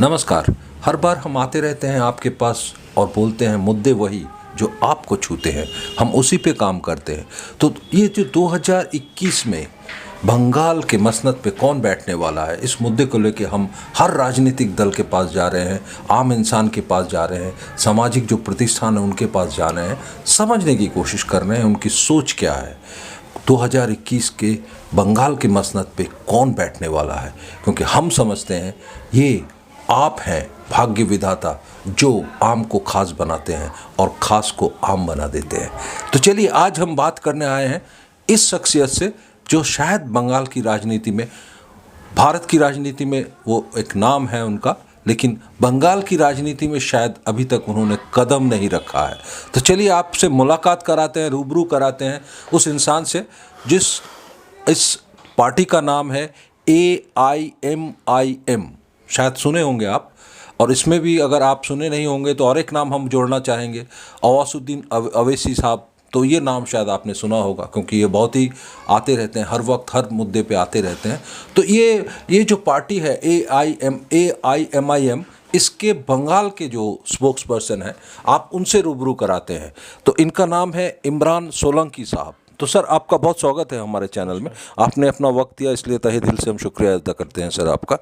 नमस्कार। हर बार हम आते रहते हैं आपके पास और बोलते हैं मुद्दे वही जो आपको छूते हैं, हम उसी पे काम करते हैं। तो ये जो 2021 में बंगाल के मसनद पे कौन बैठने वाला है, इस मुद्दे को लेके हम हर राजनीतिक दल के पास जा रहे हैं, आम इंसान के पास जा रहे हैं, सामाजिक जो प्रतिष्ठान है उनके पास जा रहे हैं, समझने की कोशिश कर रहे हैं उनकी सोच क्या है। 2021 के बंगाल के मसनद पे कौन बैठने वाला है, क्योंकि हम समझते हैं ये आप हैं भाग्य विधाता जो आम को खास बनाते हैं और खास को आम बना देते हैं। तो चलिए आज हम बात करने आए हैं इस शख्सियत से जो शायद बंगाल की राजनीति में, भारत की राजनीति में वो एक नाम है उनका, लेकिन बंगाल की राजनीति में शायद अभी तक उन्होंने कदम नहीं रखा है। तो चलिए आपसे मुलाकात कराते हैं, रूबरू कराते हैं उस इंसान से जिस इस पार्टी का नाम है AIMIM। शायद सुने होंगे आप, और इसमें भी अगर आप सुने नहीं होंगे तो और एक नाम हम जोड़ना चाहेंगे, अवासुद्दीन अवैसी साहब। तो ये नाम शायद आपने सुना होगा क्योंकि ये बहुत ही आते रहते हैं, हर वक्त हर मुद्दे पे आते रहते हैं। तो ये जो पार्टी है AIMIM, इसके बंगाल के जो स्पोक्स पर्सन हैं आप उनसे रूबरू कराते हैं। तो इनका नाम है इमरान सोलंकी साहब। तो सर आपका बहुत स्वागत है हमारे चैनल में, आपने अपना वक्त दिया इसलिए तहे दिल से हम शुक्रिया अदा करते हैं सर आपका।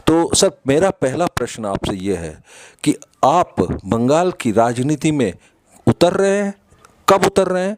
तो सर मेरा पहला प्रश्न आपसे ये है कि आप बंगाल की राजनीति में उतर रहे हैं, कब उतर रहे हैं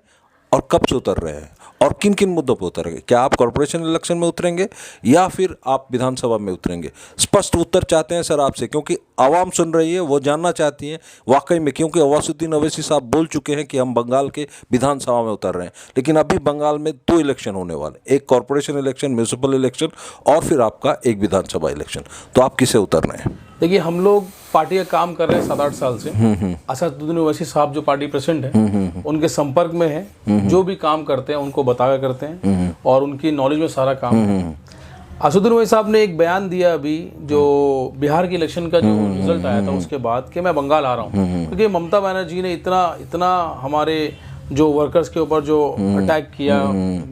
और कब से उतर रहे हैं और किन किन मुद्दों पर उतरेंगे? क्या आप कॉरपोरेशन इलेक्शन में उतरेंगे या फिर आप विधानसभा में उतरेंगे? स्पष्ट उत्तर चाहते हैं सर आपसे, क्योंकि आवाम सुन रही है, वो जानना चाहती हैं वाकई में, क्योंकि अवासुद्दीन अवैसी साहब बोल चुके हैं कि हम बंगाल के विधानसभा में उतर रहे हैं, लेकिन अभी बंगाल में 2 इलेक्शन होने वाले, एक कॉरपोरेशन इलेक्शन, म्यूनसिपल इलेक्शन, और फिर आपका एक विधानसभा इलेक्शन। तो आप किसे उतर रहे हैं? देखिए, हम लोग पार्टी का काम कर रहे हैं 7-8 साल से। असदुद्दीन ओवैसी साहब जो पार्टी प्रेसिडेंट है उनके संपर्क में है, जो भी काम करते हैं उनको बताया करते हैं और उनकी नॉलेज में सारा काम है। असदुद्दीन ओवैसी साहब ने एक बयान दिया अभी जो बिहार के इलेक्शन का जो रिजल्ट आया था उसके बाद कि मैं बंगाल आ रहा हूँ, क्योंकि ममता बनर्जी ने इतना हमारे जो वर्कर्स के ऊपर जो अटैक किया,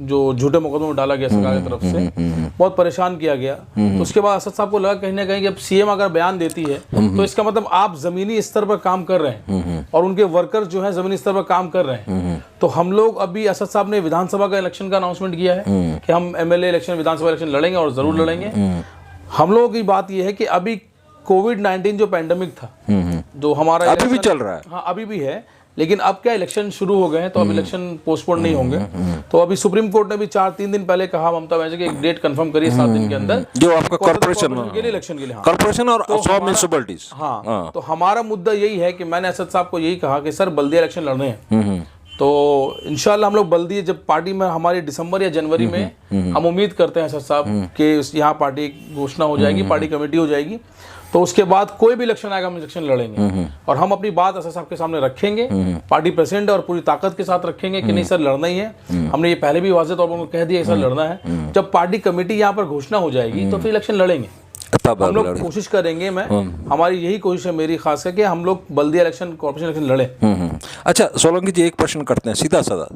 जो झूठे मुकदमे में डाला गया सरकार की तरफ से, बहुत परेशान किया गया। तो उसके बाद असद साहब को लगा कहीं ना कहीं कि अब सीएम अगर बयान देती है तो इसका मतलब आप जमीनी स्तर पर काम कर रहे हैं और उनके वर्कर्स जो है जमीनी स्तर पर काम कर रहे हैं। तो हम लोग अभी, असद साहब ने विधानसभा का इलेक्शन का अनाउंसमेंट किया है कि हम MLA इलेक्शन, विधानसभा इलेक्शन लड़ेंगे और जरूर लड़ेंगे। हम लोगों की बात यह है कि अभी कोविड-19 जो पैंडेमिक था, जो हमारा अभी भी चल रहा है, हाँ अभी भी है, लेकिन अब क्या इलेक्शन शुरू हो गए हैं तो अब इलेक्शन पोस्टपोन नहीं होंगे। तो अभी सुप्रीम कोर्ट ने भी 3 दिन पहले कहा ममता बनर्जी की एक डेट कंफर्म करिए 7 दिन के अंदर, जो आपका कॉर्पोरेशन के लिए, इलेक्शन के लिए, कॉर्पोरेशन और म्युनिसिपैलिटीज। हाँ, तो हमारा मुद्दा यही है कि मैंने असद साहब को यही कहा कि सर बल्दिया इलेक्शन लड़ने हैं, तो इंशाल्लाह हम लोग बल्दिया, जब पार्टी में हमारी दिसंबर या जनवरी में हम उम्मीद करते हैं असद साहब कि यहाँ पार्टी घोषणा हो जाएगी, पार्टी कमेटी हो जाएगी, तो उसके बाद कोई भी इलेक्शन आएगा हम इलेक्शन लड़ेंगे और हम अपनी बात असद साहब के सामने रखेंगे, पार्टी प्रेसिडेंट और पूरी ताकत के साथ रखेंगे कि नहीं सर लड़ना ही है। हमने ये पहले भी वाज़ेह तौर पर उनको कह दिया सर लड़ना है। जब पार्टी कमेटी यहाँ पर घोषणा हो जाएगी तो फिर इलेक्शन लड़ेंगे, हम लोग कोशिश करेंगे। हमारी यही कोशिश है, मेरी खास है कि हम लोग बल्दिया इलेक्शन, कॉर्पोरेशन इलेक्शन लड़े। अच्छा सोलंकी जी, एक प्रश्न करते हैं सीधा साधा,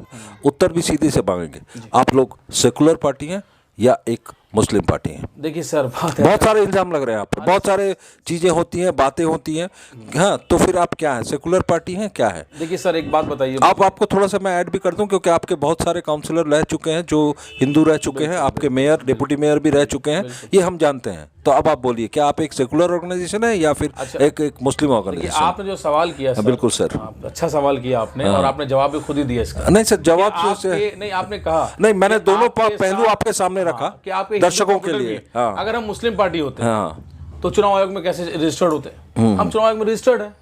उत्तर भी सीधे से मांगेंगे। आप लोग सेकुलर पार्टी हैं या एक मुस्लिम पार्टी है? देखिए सर, बहुत सारे इल्जाम लग रहे हैं आप पर, बहुत सारे चीजें होती हैं, बातें होती हैं, हाँ, तो फिर आप क्या है, सेकुलर पार्टी हैं क्या है? देखिए सर, एक बात बताइए, आपको थोड़ा सा मैं ऐड भी कर दूं, क्योंकि आपके बहुत सारे काउंसलर रह चुके हैं जो हिंदू रह चुके हैं, आपके मेयर, डिप्टी मेयर भी रह चुके हैं, ये हम जानते हैं। तो अब आप बोलिए, क्या आप एक सेकुलर ऑर्गेनाइजेशन है या फिर एक मुस्लिम ऑर्गेनाइजेशन? आपने जो सवाल किया सर, बिल्कुल सर, अच्छा सवाल किया आपने और आपने जवाब भी खुद ही दिया इसका। नहीं सर, जवाब नहीं, आपने कहा नहीं, मैंने दोनों पहलू आपके सामने रखा कि आपके दर्शकों के लिए। अगर हम मुस्लिम पार्टी होते हैं तो चुनाव आयोग में कैसे रजिस्टर्ड होते हैं? हम चुनाव आयोग में रजिस्टर्ड हैं,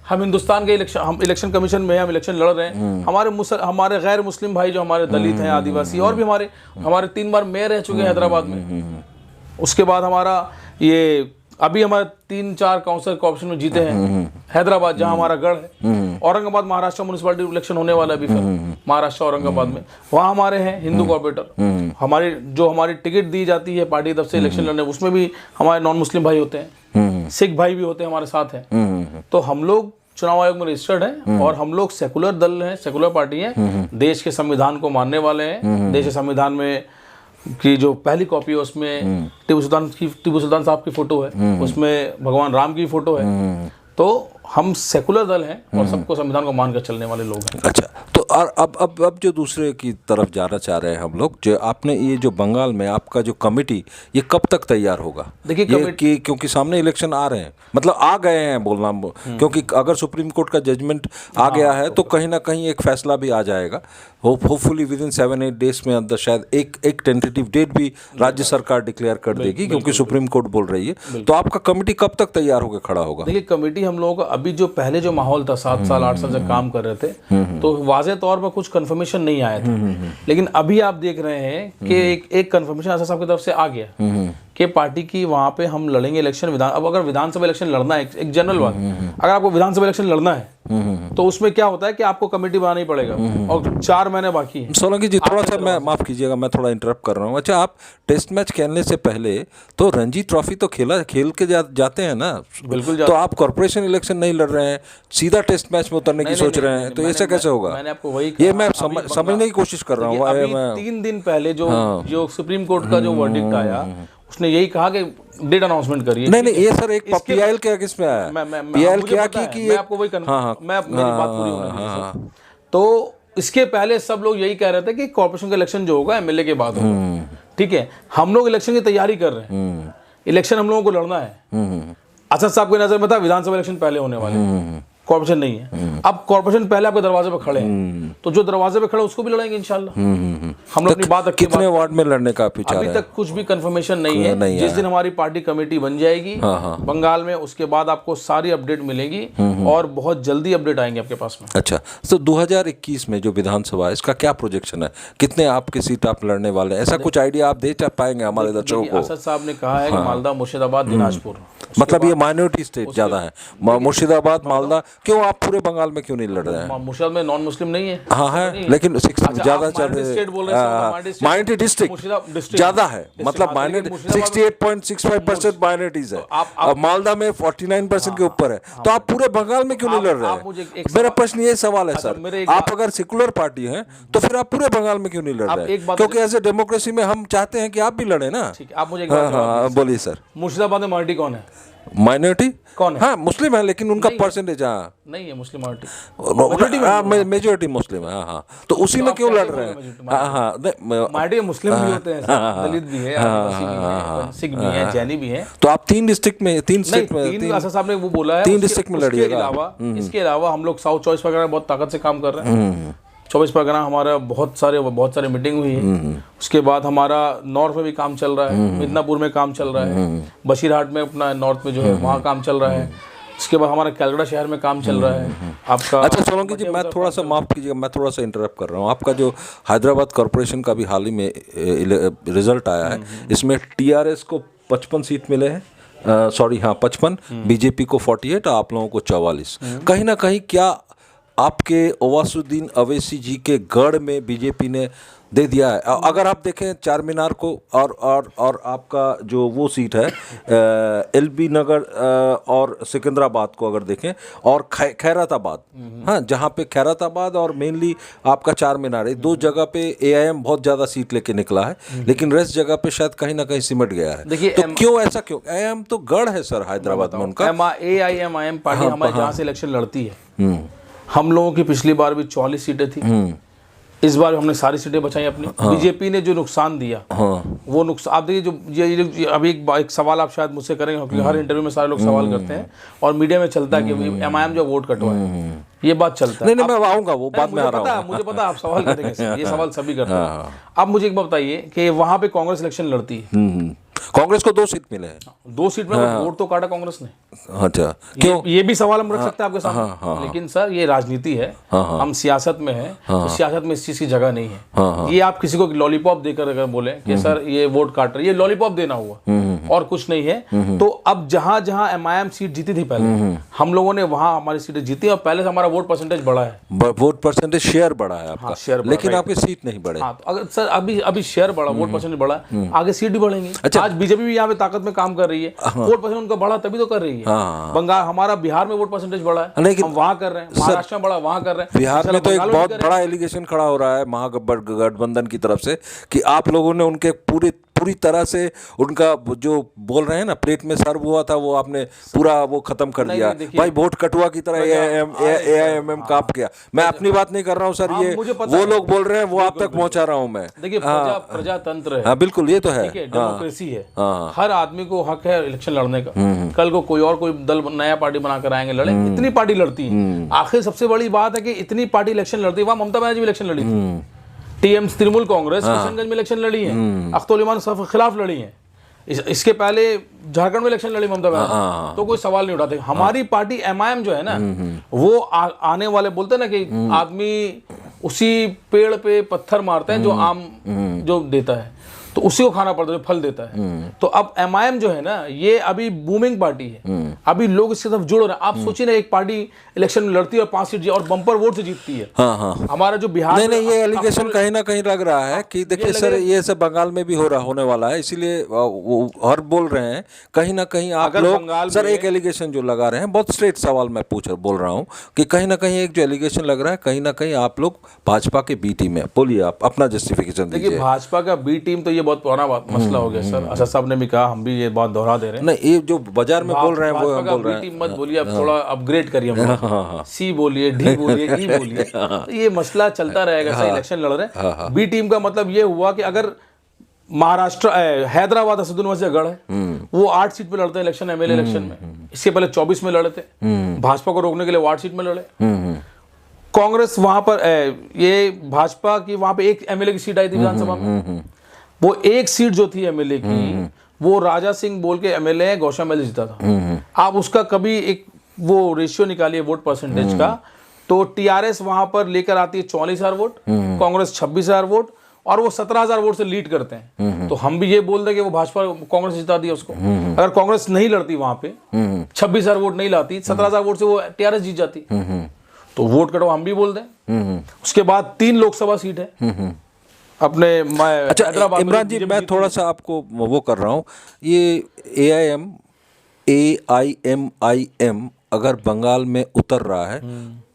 हम हिंदुस्तान के इलेक्शन, हम इलेक्शन कमीशन में हैं, हम इलेक्शन लड़ रहे हैं। हमारे गैर मुस्लिम भाई जो हमारे दलित हैं, आदिवासी, और भी हमारे 3 बार मेयर रह चुके हैं हैदराबाद में। उसके बाद हमारा ये अभी हमारे 3-4 काउंसिलर कॉर्पोरेशन में जीते हैं हैदराबाद, जहां हमारा गढ़ है। औरंगाबाद महाराष्ट्र म्यूनिसिपैलिटी इलेक्शन होने वाला है अभी, फिर महाराष्ट्र औरंगाबाद में, वहाँ हमारे हैं हिंदू कॉर्पोरेटर। हमारी टिकट दी जाती है पार्टी की तरफ से इलेक्शन लड़ने, उसमें भी हमारे नॉन मुस्लिम भाई होते हैं, सिख भाई भी होते हैं हमारे साथ हैं। तो हम लोग चुनाव आयोग में रजिस्टर्ड हैं और हम लोग सेकुलर दल हैं, सेकुलर पार्टी हैं, देश के संविधान को मानने वाले हैं, देश के संविधान में की जो पहली कॉपी है उसमें टीपू सुल्तान साहब की फोटो है, उसमें भगवान राम की फोटो है। तो हम सेकुलर दल हैं और सबको संविधान को मानकर चलने वाले लोग हैं। अच्छा, तो और अब जो दूसरे की तरफ जाना चाह रहे हैं हम लोग, जो आपने ये जो बंगाल में आपका जो कमेटी, ये कब तक तैयार होगा? देखिए ये क्योंकि सामने इलेक्शन आ रहे हैं, मतलब आ गए हैं बोलना, क्योंकि अगर सुप्रीम कोर्ट का जजमेंट आ गया है तो कहीं ना कहीं एक फैसला भी आ जाएगा, होपफुली विद इन 7-8 डेज में अंदर शायद एक टेंटेटिव डेट भी राज्य सरकार डिक्लेयर कर देगी, क्योंकि सुप्रीम कोर्ट बोल रही है। तो आपका कमेटी कब तक तैयार होकर खड़ा होगा? देखिए कमेटी हम लोगों का अभी जो पहले जो माहौल था 7 साल 8 साल से काम कर रहे थे, तो वाज़ेह तौर पर कुछ कंफर्मेशन नहीं आया था। लेकिन अभी आप देख रहे हैं कि एक कंफर्मेशन आसा साहब की तरफ से आ गया कि पार्टी की वहाँ पे हम लड़ेंगे इलेक्शन। अब अगर विधानसभा इलेक्शन लड़ना है, एक जनरल बात, अगर आपको विधानसभा इलेक्शन लड़ना है तो उसमें क्या होता है कि आपको कमेटी बनाना ही पड़ेगा और 4 महीने बाकी है। सोलंकी जी थोड़ा सा, मैं माफ़ कीजिएगा, मैं थोड़ा इंटरप्ट कर रहा हूँ। अच्छा, आप टेस्ट मैच खेलने से पहले तो रणजी ट्रॉफी तो खेल के जाते हैं ना? बिल्कुल। तो आप कॉर्पोरेशन इलेक्शन नहीं लड़ रहे हैं, सीधा टेस्ट मैच में उतरने की सोच रहे हैं, तो ऐसा कैसे होगा? मैंने आपको वही ये मैं समझने की कोशिश कर रहा हूँ। 3 दिन पहले जो सुप्रीम कोर्ट का जो वर्डिक्ट आया, उसने यही कहा कि डेट अनाउंसमेंट करिए। नहीं, ये सर एक पीआईएल के किस में आया? पीआईएल क्या कि मैं आपको वही मेरी बात पूरी होने दीजिए। तो इसके पहले सब लोग यही कह रहे थे कि कॉर्पोरेशन का इलेक्शन जो होगा एमएलए के बाद होगा। ठीक है, हम लोग इलेक्शन की तैयारी कर रहे हैं, इलेक्शन हम लोगों को लड़ना है। असद साहब की नजर में था विधानसभा इलेक्शन पहले होने वाले, कॉर्पोरेशन नहीं है। अब कॉर्पोरेशन पहले आपके दरवाजे पे खड़े हैं, तो जो दरवाजे पे खड़े उसको भी लड़ाएंगे इंशाल्लाह। हम लोग अपनी बात कितने वार्ड में लड़ने का विचार है? अभी तक कुछ भी कंफर्मेशन नहीं है। जिस दिन हमारी पार्टी कमेटी बन जाएगी बंगाल में, उसके बाद आपको सारी अपडेट मिलेगी और बहुत जल्दी अपडेट आएंगे आपके पास में। अच्छा, तो 2021 में जो विधानसभा है, इसका क्या प्रोजेक्शन है? कितने आपके सीट आप लड़ने वाले हैं? ऐसा कुछ आइडिया आप दे पाएंगे हमारे दर्शकों को? असद साहब ने कहा है कि मालदा, मुर्शिदाबाद, दिनाजपुर, मतलब ये माइनॉरिटी स्टेट ज्यादा है, मुर्शिदाबाद, मालदा। क्यों आप पूरे बंगाल में क्यों नहीं लड़ रहे हैं? मुर्शिदाबाद में नॉन मुस्लिम नहीं है। हाँ है, लेकिन ज्यादा माइनॉरिटी डिस्ट्रिक्ट ज्यादा है, मतलब 68.65% माइनॉरिटीज है और मालदा में 49% के ऊपर है। तो आप पूरे बंगाल में क्यों नहीं लड़ रहे हैं? मेरा प्रश्न ये सवाल है सर, आप अगर सेकुलर पार्टी हैं तो फिर आप पूरे बंगाल में क्यों नहीं लड़ रहे हैं? क्योंकि ऐसे डेमोक्रेसी में हम चाहते हैं कि आप भी लड़े ना। आप मुझे एक बात बोलिए सर। मुर्शिदाबाद में माइनॉरिटी कौन है? माइनॉरिटी कौन है? हाँ, मुस्लिम है, लेकिन उनका परसेंटेज नहीं है मुस्लिम मेजोरिटी मुस्लिम है। हाँ, तो उसी में क्यों लड़ रहे हैं? माइनॉरिटी मुस्लिम भी होते हैं, दलित भी है, सिख भी है, जैनी भी है। तो आप 3 डिस्ट्रिक्ट में, 3 स्टेट में, असद साहब ने वो बोला है 3 डिस्ट्रिक्ट में लड़िएगा। इसके अलावा हम लोग साउथ 24 परगना बहुत ताकत से काम कर रहे हैं। 24 परगना हमारा बहुत सारे मीटिंग हुई है। उसके बाद हमारा नॉर्थ में भी काम चल रहा है, मिदनापुर में काम चल रहा है, बशीरहाट में अपना नॉर्थ में जो है वहाँ काम चल रहा है। उसके बाद हमारा कैलकाटा शहर में काम चल रहा है आपका। अच्छा सोलंकी जी, मैं थोड़ा सा माफ़ कीजिएगा, मैं थोड़ा सा इंटरप्ट कर रहा हूँ। आपका जो हैदराबाद कॉरपोरेशन का भी हाल ही में रिजल्ट आया है, इसमें टीआरएस को 55 सीट मिले हैं, 55, बीजेपी को 48 और आप लोगों को 44। कहीं ना कहीं क्या आपके ओवैसी अवैसी जी के गढ़ में बीजेपी ने दे दिया है? अगर आप देखें चार मीनार को और आपका जो वो सीट है एलबी नगर और सिकंदराबाद को अगर देखें और खैरताबाद, हाँ, जहाँ पे खैरताबाद और मेनली आपका चार मीनार है, 2 जगह पे एआईएम बहुत ज़्यादा सीट लेके निकला है, लेकिन रेस्ट जगह पे शायद कहीं ना कहीं सिमट गया है। देखिए तो क्यों ऐसा क्यों? एआईएम तो गढ़ है सर हैदराबाद में उनका। एआईएम पार्टी हमारे जहाँ से इलेक्शन लड़ती है, हम लोगों की पिछली बार भी 44 सीटें थी, इस बार हमने सारी सीटें बचाई अपनी। बीजेपी ने जो नुकसान दिया वो नुकसान आप देखिए। जो अभी एक सवाल आप शायद मुझसे करेंगे, क्योंकि हर इंटरव्यू में सारे लोग सवाल करते हैं और मीडिया में चलता है कि एमआईएम जो वोट कटवाए, ये बात चलता है। नहीं, मैं आऊंगा, वो बात में आ रहा हूँ। मुझे पता आप सवाल करेंगे, ये सवाल सभी करते हैं। अब मुझे एक बात बताइए कि वहाँ पे कांग्रेस इलेक्शन लड़ती है, कांग्रेस को 2 सीट मिले हैं, 2 सीट में वोट तो काटा कांग्रेस ने। अच्छा, क्यों? ये भी सवाल हम रख सकते हैं आपके सामने। लेकिन सर ये राजनीति है, हम सियासत में हैं, तो सियासत में इस चीज की जगह नहीं है। ये आप किसी को लॉलीपॉप देकर अगर बोले कि सर ये वोट काट रहे, ये लॉलीपॉप देना हुआ। और कुछ नहीं है। तो अब जहां जहां एमआईएम सीट जीती थी पहले, हम लोगों ने वहां हमारी सीटें जीती और पहले से हमारा वोट परसेंटेज बढ़ा है। वोट परसेंटेज शेयर बढ़ा है आपका, शेयर बढ़ा, लेकिन आपकी सीट नहीं बढ़े। हाँ, तो अगर सर अभी शेयर बढ़ा, वोट परसेंटेज बढ़ा, आगे सीट भी बढ़ेंगी। अच्छा। आज बीजेपी भी यहाँ पे ताकत में काम कर रही है, वोट परसेंटेज उनका बढ़ा तभी तो कर रही है। बंगाल, हमारा बिहार में वोट परसेंटेज बढ़ा है, लेकिन हम वहां कर रहे हैं, महाराष्ट्र में बढ़ा, वहां कर रहे हैं। बिहार में तो एक बहुत बड़ा एलिगेशन खड़ा हो रहा है महागठबंधन की तरफ से कि आप लोगों ने उनके पूरी तरह से उनका जो बोल रहे हैं ना प्लेट में सर्व हुआ था वो आपने पूरा वो खत्म कर दिया। भाई वोट कटुआ की तरह AIMM काम किया। मैं अपनी बात नहीं कर रहा हूँ सर, ये वो लोग बोल रहे हैं, वो आप तक पहुंचा रहा हूँ मैं। देखिए, प्रजातंत्र है। हाँ बिल्कुल, ये तो है, डेमोक्रेसी है। हर आदमी को हक है इलेक्शन लड़ने का। कल को कोई दल नया पार्टी बनाकर आएंगे, लड़े। इतनी पार्टी लड़ती है, आखिर सबसे बड़ी बात है कि इतनी पार्टी इलेक्शन लड़ती है। वहां ममता बनर्जी भी इलेक्शन लड़ी थी, तृणमूल कांग्रेस किशनगंज में इलेक्शन लड़ी है, अख्तर उल के खिलाफ लड़ी है। इसके पहले झारखंड में इलेक्शन लड़ी ममता बनर्जी, तो कोई सवाल नहीं उठाते। हमारी पार्टी एमआईएम जो है ना, वो आने वाले बोलते हैं ना कि आदमी उसी पेड़ पे पत्थर मारते हैं जो आम जो देता है, तो उसी को खाना पड़ता है जो फल देता है। तो अब एमआईएम जो है ना, ये अभी बूमिंग पार्टी है, अभी लोग इसके तरफ जुड़ रहे हैं। आप सोचिए ना, एक पार्टी इलेक्शन में लड़ती है और 5 सीट और बम्पर वोट से जीतती है। हमारा जो बिहार नहीं, ये एलिगेशन कहीं ना कहीं लग रहा है कि देखिए सर, ये सब बंगाल में भी होने वाला है, इसीलिए और बोल रहे हैं कहीं ना कहीं आप लोग। सर एक एलिगेशन जो लगा रहे हैं, बहुत स्ट्रेट सवाल मैं बोल रहा हूँ कि कहीं ना कहीं एक जो एलिगेशन लग रहा है, कहीं ना कहीं आप लोग भाजपा के बी टीम है। बोलिए, आप अपना जस्टिफिकेशन दीजिए। देखिए, भाजपा का बी टीम तो ये बहुत पुराना मसला हो गया सर। असद साहब ने भी कहा, हम भी ये बात दोहरा दे रहे हैं। नहीं, ये जो बाजार में बोल रहे हैं वो हम बोल रहे हैं। मत बोलिए, अब थोड़ा अपग्रेड करिए, सी बोलिए, डी बोलिए, ई बोलिए। तो ये मसला चलता रहेगा सर, इलेक्शन लड़ रहे हैं। बी टीम का मतलब ये हुआ कि अगर महाराष्ट्र हैदराबाद असदुद्दीन गढ़ है, वो 8 सीट पे लड़ते हैं इलेक्शन, एमएलए इलेक्शन में। इससे पहले 24 में लड़े थे, भाजपा को रोकने के लिए 8 सीट में लड़े। कांग्रेस वहां पर ये भाजपा की वहां पे एक एमएलए की सीट आई थी विधानसभा में। वो एक सीट जो थी एमएलए की, वो राजा सिंह बोल के एमएलए गौशाम एल जीता था। आप उसका कभी एक वो रेशियो निकालिए वोट परसेंटेज का, तो टीआरएस वहां पर लेकर आती है 44,000 वोट, कांग्रेस 26,000 वोट, और वो 17,000 वोट से लीड करते हैं। तो हम भी ये बोल दें कि वो भाजपा कांग्रेस जिता दिया उसको। अगर कांग्रेस नहीं लड़ती वहां पे, 26,000 वोट नहीं लाती, 17,000 वोट से वो टीआरएस जीत जाती, तो वोट कटो हम भी बोल दें। उसके बाद 3 लोकसभा सीट है अपने। अच्छा इमरान जी, मैं थोड़ा सा आपको वो कर रहा हूँ, ये AIMIM अगर बंगाल में उतर रहा है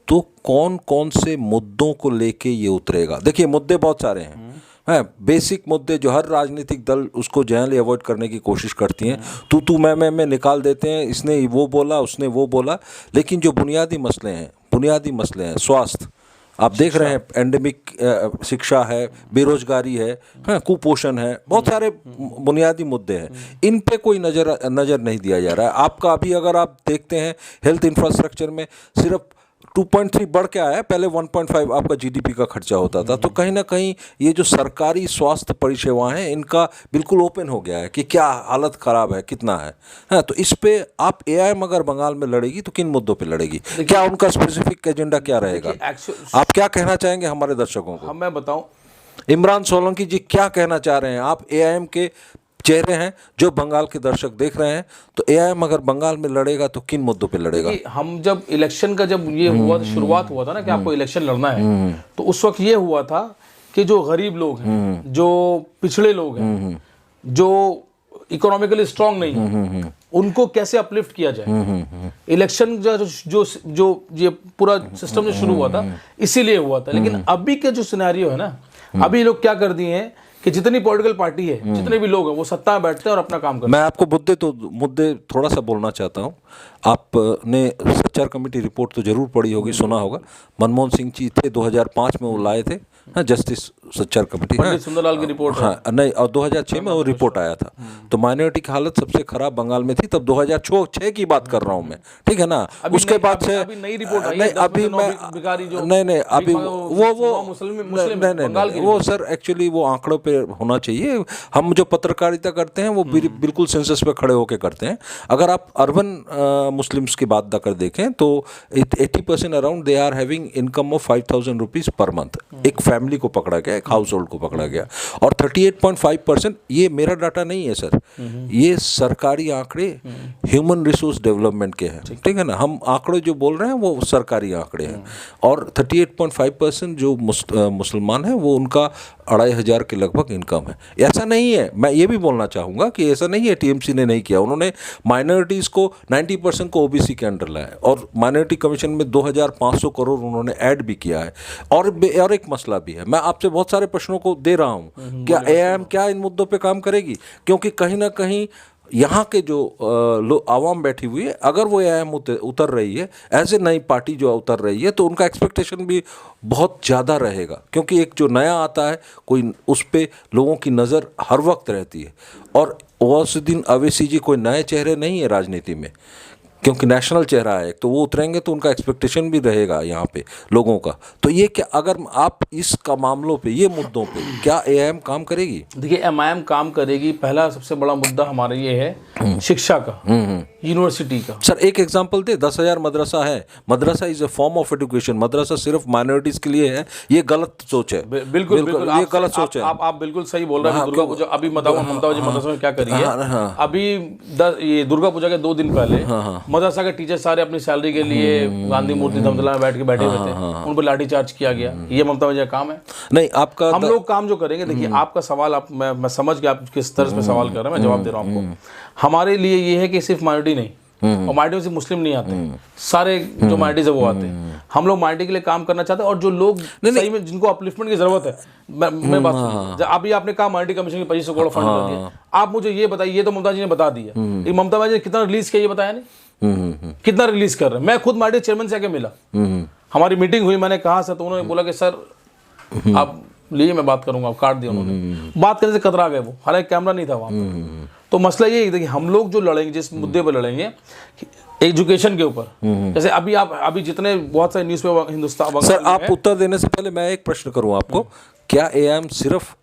तो कौन कौन से मुद्दों को लेके ये उतरेगा? देखिए, मुद्दे बहुत सारे हैं, बेसिक मुद्दे जो हर राजनीतिक दल उसको जनरली अवॉइड करने की कोशिश करती हैं, तू मैं निकाल देते हैं, इसने वो बोला, उसने वो बोला। लेकिन जो बुनियादी मसले हैं, स्वास्थ्य, आप देख रहे हैं, एंडेमिक शिक्षा है, बेरोजगारी है, कुपोषण है, बहुत सारे बुनियादी मुद्दे हैं। इन पे कोई नज़र नहीं दिया जा रहा है। आपका अभी अगर आप देखते हैं हेल्थ इंफ्रास्ट्रक्चर में सिर्फ 2.3 बढ़ के आया है, पहले 1.5 आपका GDP का खर्चा होता था। तो कहीं ना कहीं ये जो सरकारी स्वास्थ्य परिसेवाएं हैं, इनका बिल्कुल ओपन हो गया है कि क्या हालत ख़राब है, कितना है। हाँ, तो इस पे आप AIM अगर बंगाल में लड़ेगी तो किन मुद्दों पे लड़ेगी? क्या उनका स्पेसिफिक एजेंडा क्या रहेगा? आप क्या कहना चाहेंगे हमारे दर्शकों को? मैं बताऊं, इमरान सोलंकी जी क्या कहना चाह रहे हैं? आप AIM के चेहरे हैं, जो बंगाल के दर्शक देख रहे हैं, तो AIM अगर बंगाल में लड़ेगा तो किन मुद्दों पे लड़ेगा? हम जब इलेक्शन का जब ये हुआ, शुरुआत हुआ था ना कि आपको इलेक्शन लड़ना है, तो उस वक्त ये हुआ था कि जो गरीब लोग हैं, जो पिछड़े लोग हैं, जो इकोनॉमिकली स्ट्रांग नहीं है, उनको कैसे अपलिफ्ट किया जाए। इलेक्शन जो ये पूरा सिस्टम जो शुरू हुआ था, इसीलिए हुआ था। लेकिन अभी के जो सिनेरियो है ना, अभी लोग क्या कर दिए हैं कि जितनी पॉलिटिकल पार्टी है, जितने भी लोग हैं, वो सत्ता में बैठते हैं और अपना काम करते हैं। मैं आपको मुद्दे थोड़ा सा बोलना चाहता हूँ। आपने सच्चार कमेटी रिपोर्ट तो जरूर पढ़ी होगी, सुना होगा। मनमोहन सिंह जी थे, 2005 में वो लाए थे, हाँ, जस्टिस सच्चार कमेटी, पंडित सुंदरलाल की रिपोर्ट, हाँ नहीं, और 2006 में वो रिपोर्ट आया था। तो माइनॉरिटी की हालत सबसे खराब बंगाल में थी, तब 2006 की बात कर रहा हूँ मैं, ठीक है ना। उसके बाद से अभी नई रिपोर्ट आई है, अभी मैं नहीं, अभी वो सर एक्चुअली वो आंकड़ों पे पे होना चाहिए। हम जो पत्रकारिता करते हैं वो बिल्कुल सेंसस पे खड़े होकर करते हैं। अगर आप अर्बन मुस्लिम्स की बात अगर देखें तो 80% around they are having income of 5,000 rupees per month. एक फैमिली को पकड़ा गया, एक हाउस होल्ड को पकड़ा गया। और 38.5%, ये मेरा डाटा नहीं है सर, ये सरकारी आंकड़े ह्यूमन रिसोर्स डेवलपमेंट के हैं, ठीक है ना। हम आंकड़े जो बोल रहे हैं वो सरकारी आंकड़े हैं। और 38.5% जो मुसलमान हैं वो उनका 2,500 के लगभग इनकम है। ऐसा नहीं है, मैं ये भी बोलना चाहूँगा कि ऐसा नहीं है टीएमसी ने नहीं किया। उन्होंने माइनॉरिटीज़ को 90% को ओबीसी के अंडर लाया और माइनॉरिटी कमीशन में 2,500 करोड़ उन्होंने ऐड भी किया है। और एक मसला भी है, मैं आपसे बहुत सारे प्रश्नों को दे रहा हूँ, क्या एआईएम क्या इन मुद्दों पे काम करेगी? क्योंकि कहीं ना कहीं यहाँ के जो आवाम बैठी हुई है, अगर वो एआईएम उतर रही है, एज ए नई पार्टी जो उतर रही है, तो उनका एक्सपेक्टेशन भी बहुत ज़्यादा रहेगा। क्योंकि एक जो नया आता है कोई, उस पर लोगों की नज़र हर वक्त रहती है। और गौसुद्दीन अवैसी जी कोई नए चेहरे नहीं है राजनीति में, क्योंकि नेशनल चेहरा है, तो वो उतरेंगे तो उनका एक्सपेक्टेशन भी रहेगा यहाँ पे लोगों का। तो ये क्या, अगर आप इसका मामलों पे, ये मुद्दों पे क्या एआईएम काम करेगी? देखिए, एमआईएम काम करेगी। पहला सबसे बड़ा मुद्दा हमारा ये है शिक्षा का, यूनिवर्सिटी का। सर एक एग्जांपल दे, 10,000 मदरसा है। मदरसा is a form of education. मदरसा सिर्फ माइनॉरिटीज के लिए है, ये गलत सोच है। बिल्कुल ये गलत सोच है। आप बिल्कुल सही बोल रहे हैं। दुर्गा पूजा अभी ममता जी मदरसा में क्या करी है, अभी ये दुर्गा पूजा के 2 दिन पहले मदरसा के टीचर सारे अपनी सैलरी के लिए गांधी मूर्ति धमतला में बैठे हुए थे, उन पर लाठीचार्ज किया गया। ये ममता जी का काम है? नहीं, आपका हम लोग काम जो करेंगे। देखिए, आपका सवाल मैं समझ गया आप किस तरह से सवाल कर रहे हैं, मैं जवाब दे रहा हूँ आपको। हमारे लिए ये है कि सिर्फ माइनॉरिटी नहीं, और माइनॉरिटी से मुस्लिम नहीं आते, सारे जो माइनॉरिटीज है वो आते हैं। हम लोग माइनॉरिटी के लिए काम करना चाहते हैं, और जो लोग सही में जिनको अपलिफ्टमेंट की जरूरत है, मैं बात सुनिए। अभी आपने कहा माइनॉरिटी कमीशन की 2500 करोड़ फंड कर दिया। आप मुझे ये बताइए, ये तो ममता जी ने बता दिया, ममता जी ने कितना रिलीज किया ये बताया नहीं, कितना रिलीज कर रहे हैं। मैं खुद माइनॉरिटी चेयरमैन से आके मिला, हमारी मीटिंग हुई, मैंने कहा सर, तो उन्होंने बोला कि सर आप लिए, मैं बात करूंगा। आप काट दिया उन्होंने, बात करने से कतरा गए वो, हालांकि कैमरा नहीं था वहां पर। तो मसला ये है कि हम लोग जो लड़ेंगे, जिस मुद्दे पर लड़ेंगे एजुकेशन के ऊपर, जैसे अभी जितने बहुत सारे न्यूज़ पे हिंदुस्तान। सर आप उत्तर देने से पहले मैं एक प्रश्न करूं आपको, क्या एआईएम सिर्फ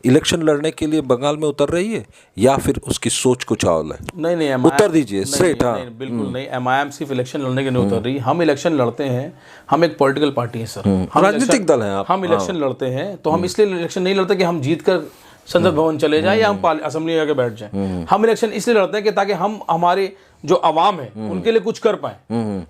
इलेक्शन लड़ने के लिए बंगाल में उतर रही है, या फिर उसकी सोच कुछ और है? नहीं, उत्तर दीजिए स्ट्रेट। हाँ, बिल्कुल नहीं, एमआईएम सिर्फ इलेक्शन लड़ने के लिए उतर रही। हम इलेक्शन लड़ते हैं, हम एक पॉलिटिकल पार्टी है सर, हम राजनीतिक दल हैं। हम इलेक्शन लड़ते हैं, तो हम इसलिए इलेक्शन नहीं लड़ते कि हम जीत कर संसद भवन चले जाए या हम असेंबली में जाके बैठ जाए। हम इलेक्शन इसलिए लड़ते हैं कि ताकि हम हमारे जो अवाम है उनके लिए कुछ कर पाए।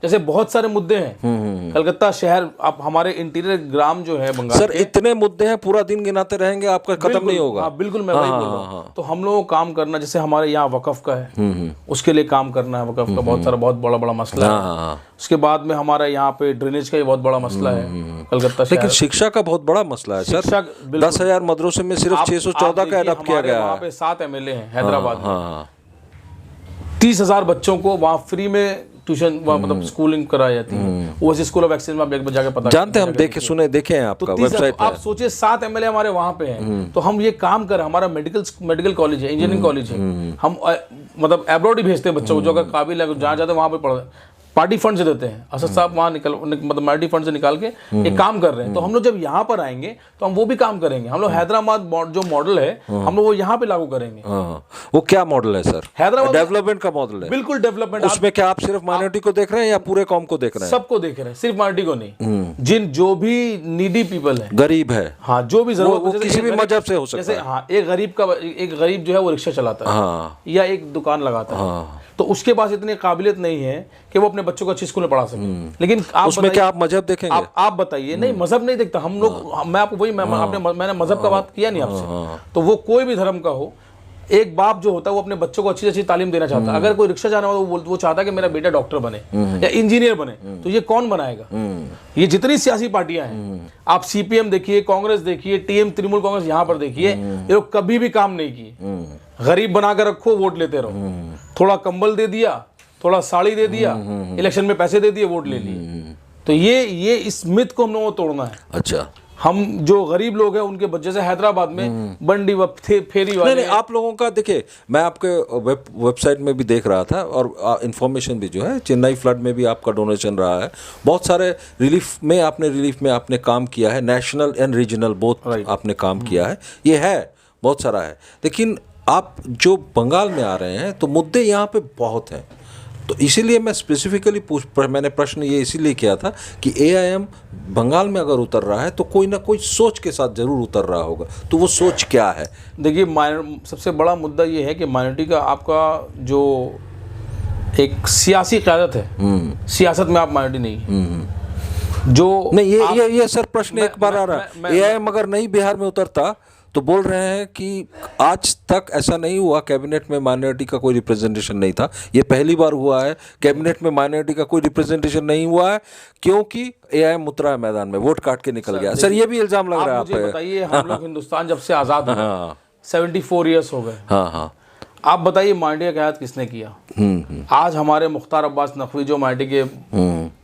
जैसे बहुत सारे मुद्दे हैं, कलकत्ता शहर, आप हमारे इंटीरियर ग्राम जो है बंगाल सर, इतने मुद्दे हैं, पूरा दिन गिनाते रहेंगे आपका खत्म नहीं होगा। बिल्कुल, मैं वही बोल रहा हूँ। तो हम लोगों को काम करना, जैसे हमारे यहाँ वकफ का है, उसके लिए काम करना है। वकफ का बहुत बड़ा मसला है। उसके बाद में हमारा यहाँ पे ड्रेनेज का भी बहुत बड़ा मसला है कलकत्ता शहर। लेकिन शिक्षा का बहुत बड़ा मसला है सर। 10,000 मदरसों में सिर्फ 614 का एडॉप्ट किया गया है। वहाँ पे 7 एमएलए हैं हैदराबाद में, 30,000 बच्चों को वहाँ फ्री में ट्यूशन, मतलब स्कूलिंग कराई जाती है। वो स्कूल ऑफ एक्सेलेंस में आप एक बार जाके पता जानते हैं, हम देखे हैं आपका वेबसाइट पे। आप सोचिए 7 एमएलए हमारे वहाँ पे हैं। तो हम ये काम कर, हमारा मेडिकल कॉलेज है, इंजीनियरिंग कॉलेज है, हम मतलब एब्रॉड ही भेजते हैं बच्चों को, जो अगर काबिल है, जहाँ जाते हैं वहाँ पे पढ़, पार्टी फंड से देते हैं। असद साहब वहाँ मतलब पार्टी फंड से निकाल के एक काम कर रहे हैं। तो हम लोग जब यहाँ पर आएंगे तो हम वो भी काम करेंगे। हम लोग हैदराबाद जो मॉडल है, हम लोग वो यहाँ पे लागू करेंगे। वो क्या मॉडल है सर? हैदराबाद डेवलपमेंट का मॉडल है। बिल्कुल डेवलपमेंट। उसमें क्या आप सिर्फ माइनॉरिटी को देख रहे हैं या पूरे कौम को देख रहे हैं? सबको देख रहे हैं, सिर्फ माइनॉरिटी को नहीं। जो भी नीडी पीपल है, गरीब है, हाँ, जो भी जरूरत, किसी भी मजहब से हो सकता है। जैसे हाँ, एक गरीब जो है वो रिक्शा चलाता है या एक दुकान लगाता है, तो उसके पास इतनी काबिलियत नहीं है कि वो अपने बच्चों को अच्छी स्कूल में पढ़ा सके। लेकिन आप उसमें क्या आप मजहब देखेंगे? आप बताइए। नहीं, मजहब नहीं देखता हम लोग। मैं आपको वही मैंने मजहब का बात किया नहीं आपसे। तो वो कोई भी धर्म का हो, एक बाप जो होता है वो अपने बच्चों को अच्छी से अच्छी तालीम देना चाहता है। अगर कोई रिक्शा जाना हो तो वो चाहता है कि मेरा बेटा डॉक्टर बने या इंजीनियर बने। तो ये कौन बनाएगा? ये जितनी सियासी पार्टियां हैं, आप सीपीएम देखिए, कांग्रेस देखिए, टीएम तृणमूल कांग्रेस, यहाँ पर देखिए, ये लोग कभी भी काम नहीं किए। गरीब बना कर रखो, वोट लेते रहो। थोड़ा कंबल दे दिया, थोड़ा साड़ी दे दिया, इलेक्शन में पैसे दे दिए, वोट ले लिए। तो ये इस मिथ को हम लोगों को तोड़ना है। अच्छा, हम जो गरीब लोग हैं उनके बच्चे से हैदराबाद में बंडी फेरी वाले। नहीं, आप लोगों का देखिए, मैं आपके वेबसाइट में भी देख रहा था और इन्फॉर्मेशन भी जो है, चेन्नई फ्लड में भी आपका डोनेशन रहा है। बहुत सारे रिलीफ में आपने काम किया है, नेशनल एंड रीजनल बोथ आपने काम किया है। ये है बहुत सारा है, लेकिन आप जो बंगाल में आ रहे हैं तो मुद्दे यहाँ पे बहुत हैं। तो इसीलिए मैं स्पेसिफिकली मैंने प्रश्न ये इसीलिए किया था कि एआईएम बंगाल में अगर उतर रहा है तो कोई ना कोई सोच के साथ ज़रूर उतर रहा होगा, तो वो सोच क्या है? देखिए, सबसे बड़ा मुद्दा ये है कि माइनॉरिटी का आपका जो एक सियासी क़यादत है, सियासत में आप माइनॉरिटी नहीं है। जो नहीं, ये सर प्रश्न एक बार आ रहा है, एआईएम अगर नहीं बिहार में उतरता तो बोल रहे हैं कि आज तक ऐसा नहीं हुआ कैबिनेट में माइनॉरिटी का कोई रिप्रेजेंटेशन नहीं था, ये पहली बार हुआ है कैबिनेट में माइनॉरिटी का कोई रिप्रेजेंटेशन नहीं हुआ है क्योंकि एआईएम उतरा है मैदान में, वोट काट के निकल गया। सर ये भी इल्जाम लग रहा है आप मुझे बताइए, हम लोग हिंदुस्तान जब से आज़ाद हुए 74 ईयर्स हो गए। हाँ, आप बताइए माइनॉरिटी का क़यादत किसने किया? आज हमारे मुख्तार अब्बास नकवी जो माइनॉरिटी के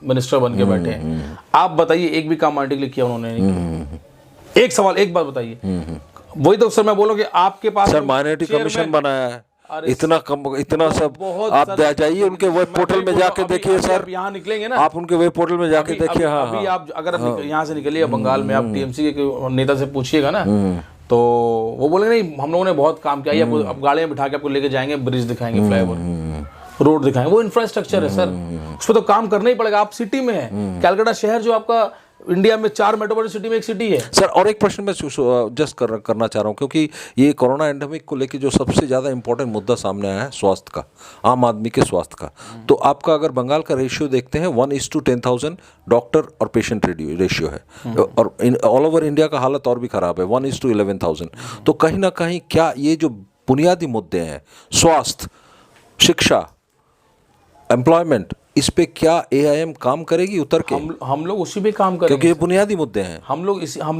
मिनिस्टर बन के बैठे हैं, आप बताइए एक भी काम माइनॉरिटी के लिए किया उन्होंने नहीं किया। एक सवाल, एक बात बताइए। वही तो सर मैं बोलूँ कि आपके पास सर माइनॉरिटी कमीशन बनाया है, इतना सब आप जाइए उनके वेब पोर्टल में जाके देखिए सर, यहाँ निकलेंगे ना, आप उनके वेब पोर्टल में जाके देखिए। हाँ, अभी आप अगर यहाँ से निकलिए बंगाल में, आप टीएमसी के नेता से पूछिएगा ना, तो वो बोले नहीं हम लोगों ने बहुत काम किया, आपको अब गाड़ियाँ बिठा के आपको लेके जाएंगे, ब्रिज दिखाएंगे, फ्लाईओवर, रोड दिखाएंगे, वो इंफ्रास्ट्रक्चर है सर, उस पर तो काम करना ही पड़ेगा। आप सिटी में है, कैलकाटा शहर जो आपका इंडिया में 4 मेट्रोपॉलिटन सिटी में एक सिटी है। सर और एक प्रश्न मैं जस्ट करना चाह रहा हूँ, क्योंकि ये कोरोना एंडेमिक को लेकर जो सबसे ज़्यादा इंपॉर्टेंट मुद्दा सामने आया है स्वास्थ्य का, आम आदमी के स्वास्थ्य का। तो आपका अगर बंगाल का रेशियो देखते हैं 1:10,000 डॉक्टर और पेशेंट रेशियो है, और ऑल ओवर इंडिया का हालत और भी ख़राब है 1:11,000। तो कहीं ना कहीं क्या ये जो बुनियादी मुद्दे हैं, स्वास्थ्य, शिक्षा, एम्प्लॉयमेंट, इस पे क्या एआईएम काम करेगी उतर के? हम लोग उसी पे काम करेंगे क्योंकि ये बुनियादी मुद्दे हैं। हम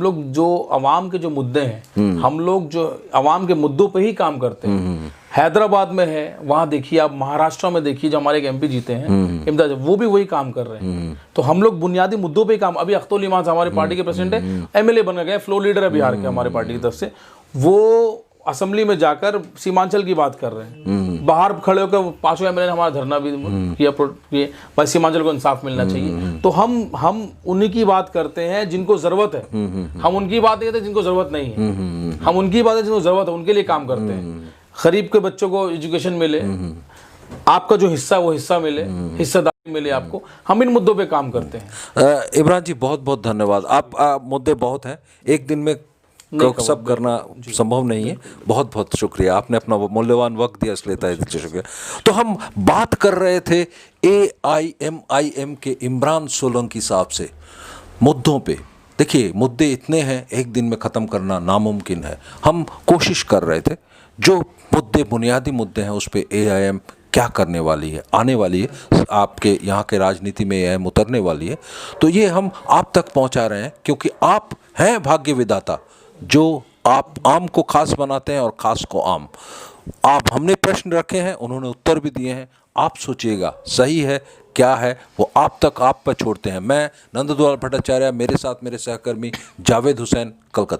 लोग जो अवाम के जो मुद्दे हैं, हम लोग जो अवाम के मुद्दों पे ही काम करते हैं। हैदराबाद में है, वहाँ देखिए आप, महाराष्ट्र में देखिए जो हमारे एक एमपी जीते हैं इमदाद, वो भी वही काम कर रहे हैं। तो हम लोग बुनियादी मुद्दों पे ही काम, अभी अख्तर उल इमान हमारी पार्टी के प्रेसिडेंट है, एमएलए बन गए, फ्लोर लीडर है बिहार के हमारे पार्टी की तरफ से, वो असेंबली में जाकर सीमांचल की बात कर रहे हैं। बाहर खड़े होकर 5 एमएलए ने हमारा धरना भी किया भाई सीमांचल को इंसाफ मिलना चाहिए। तो हम उन्हीं की बात करते हैं जिनको जरूरत है, हम उनकी बात नहीं करते जिनको जरूरत नहीं है। हम उनकी बात है जिनको जरूरत है, उनके लिए काम करते हैं। गरीब के बच्चों को एजुकेशन मिले, आपका जो हिस्सा वो हिस्सा मिले, हिस्सेदारी मिले आपको, हम इन मुद्दों पे काम करते हैं। इमरान जी बहुत बहुत धन्यवाद। आप मुद्दे बहुत हैं, एक दिन में सब करना संभव नहीं है। बहुत बहुत शुक्रिया, आपने अपना मूल्यवान वक्त दिया, इसलिए तहे दिल से शुक्रिया। तो हम बात कर रहे थे एआईएमआईएम के इमरान सोलंकी साहब से मुद्दों पे। देखिए मुद्दे इतने हैं, एक दिन में ख़त्म करना नामुमकिन है। हम कोशिश कर रहे थे जो मुद्दे बुनियादी मुद्दे हैं उस पर एआईएम क्या करने वाली है, आने वाली है, आपके यहाँ के राजनीति में एआईएम उतरने वाली है, तो ये हम आप तक पहुँचा रहे हैं क्योंकि आप हैं भाग्य विधाता जो आप आम को खास बनाते हैं और खास को आम। आप, हमने प्रश्न रखे हैं, उन्होंने उत्तर भी दिए हैं, आप सोचिएगा सही है क्या है, वो आप तक, आप पर छोड़ते हैं। मैं नंददुलाल भट्टाचार्य, मेरे साथ मेरे सहकर्मी जावेद हुसैन, कलकत्ता।